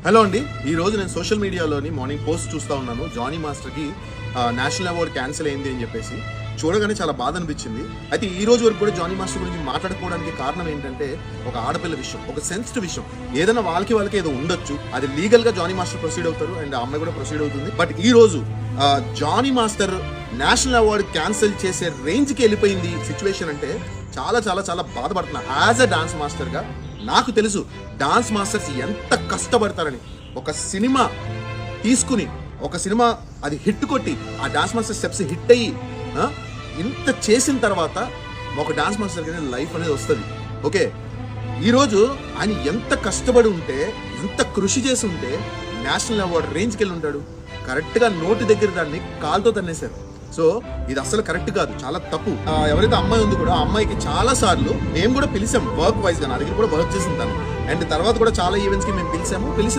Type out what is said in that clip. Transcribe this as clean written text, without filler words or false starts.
Hello అండి, ఈ రోజు నేను సోషల్ మీడియాలోని మార్నింగ్ పోస్ట్ చూస్తూ ఉన్నాను. జానీ మాస్టర్కి నేషనల్ అవార్డు క్యాన్సిల్ అయింది అని చెప్పేసి చూడగానే చాలా బాధ అనిపించింది. అయితే ఈ రోజు వరకు కూడా జానీ మాస్టర్ గురించి మాట్లాడుకోవడానికి కారణం ఏంటంటే ఒక ఆడపిల్ల విషయం, ఒక సెన్సిటివ్ విషయం. ఏదైనా వాళ్ళకి ఏదో ఉండొచ్చు, అది లీగల్ గా జానీ మాస్టర్ ప్రొసీడ్ అవుతారు అండ్ ఆ అమ్మాయి కూడా ప్రొసీడ్ అవుతుంది. బట్ ఈ రోజు Jani master national award cancel చేసే రేంజ్ కి వెళ్ళిపోయింది సిచ్యువేషన్ అంటే చాలా చాలా చాలా బాధపడుతున్నా. యాజ్ అ డాన్స్ మాస్టర్ గా నాకు తెలుసు డాన్స్ మాస్టర్స్ ఎంత కష్టపడతారని. ఒక సినిమా తీసుకుని ఒక సినిమా అది హిట్ కొట్టి ఆ డాన్స్ మాస్టర్ స్టెప్స్ హిట్ అయ్యి ఇంత చేసిన తర్వాత ఒక డాన్స్ మాస్టర్కి లైఫ్ అనేది వస్తుంది. ఓకే, ఈరోజు ఆయన ఎంత కష్టపడి ఉంటే, ఎంత కృషి చేసి ఉంటే నేషనల్ అవార్డు రేంజ్కి వెళ్ళి ఉంటాడు. కరెక్ట్గా నోటి దగ్గర దాన్ని కాలుతో తన్నేశారు. సో ఇది అసలు కరెక్ట్ కాదు, చాలా తప్పు. ఎవరైతే అమ్మాయి ఉంది కూడా ఆ అమ్మాయికి చాలా సార్లు మేము కూడా పిలిచాము వర్క్ వైజ్ గా. నా దగ్గర కూడా వర్క్ చేసి ఉంటాను అండ్ తర్వాత కూడా చాలా ఈవెంట్స్ కి మేము పిలిచాము.